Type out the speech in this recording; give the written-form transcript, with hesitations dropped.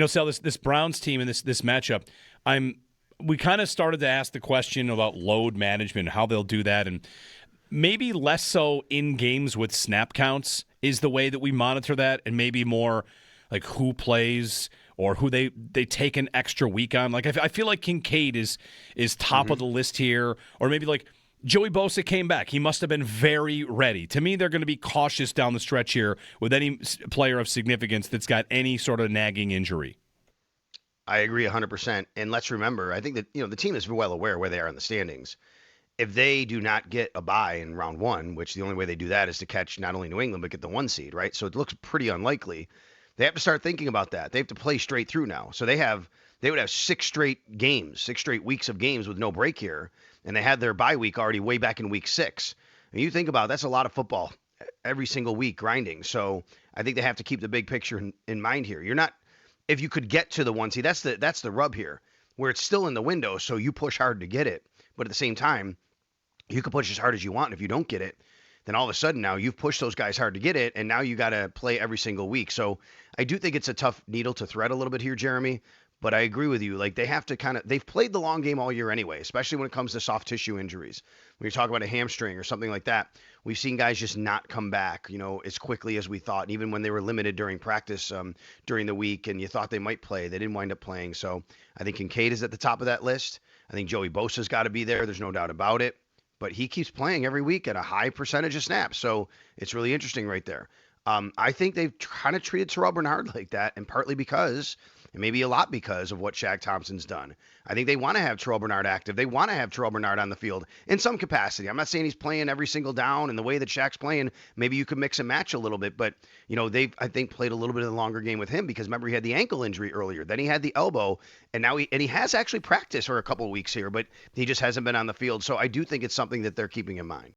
Sal, this Browns team and this matchup, we kind of started to ask the question about load management, how they'll do that, and maybe less so in games with snap counts is the way that we monitor that, and maybe more like who plays or who they take an extra week on. Like I feel like Kincaid is top of the list here, or maybe like Joey Bosa came back. He must have been very ready. To me, they're going to be cautious down the stretch here with any player of significance that's got any sort of nagging injury. I agree 100%. And let's remember, I think that the team is well aware where they are in the standings. If they do not get a bye in round one, which the only way they do that is to catch not only New England but get the 1 seed, right? So it looks pretty unlikely. They have to start thinking about that. They have to play straight through now. So they would have 6 straight games, 6 straight weeks of games with no break here, and they had their bye week already way back in week 6. And you think about it, that's a lot of football every single week grinding. So I think they have to keep the big picture in mind here. You're not if you could get to the 1 seed, that's the rub here, where it's still in the window, so you push hard to get it. But at the same time, you can push as hard as you want. And if you don't get it, then all of a sudden now you've pushed those guys hard to get it, and now you got to play every single week. So I do think it's a tough needle to thread a little bit here, Jeremy. But I agree with you. Like they have to they've played the long game all year anyway, especially when it comes to soft tissue injuries. When you talk about a hamstring or something like that, we've seen guys just not come back, as quickly as we thought. And even when they were limited during practice during the week, and you thought they might play, they didn't wind up playing. So I think Kincaid is at the top of that list. I think Joey Bosa's got to be there. There's no doubt about it. But he keeps playing every week at a high percentage of snaps. So it's really interesting right there. I think they've kind of treated Terrell Bernard like that, and partly because, and maybe a lot because of what Shaq Thompson's done. I think they want to have Terrell Bernard active. They want to have Terrell Bernard on the field in some capacity. I'm not saying he's playing every single down, and the way that Shaq's playing, maybe you could mix and match a little bit. But, they've, I think, played a little bit of the longer game with him because, remember, he had the ankle injury earlier. Then he had the elbow, and now he has actually practiced for a couple of weeks here, but he just hasn't been on the field. So I do think it's something that they're keeping in mind.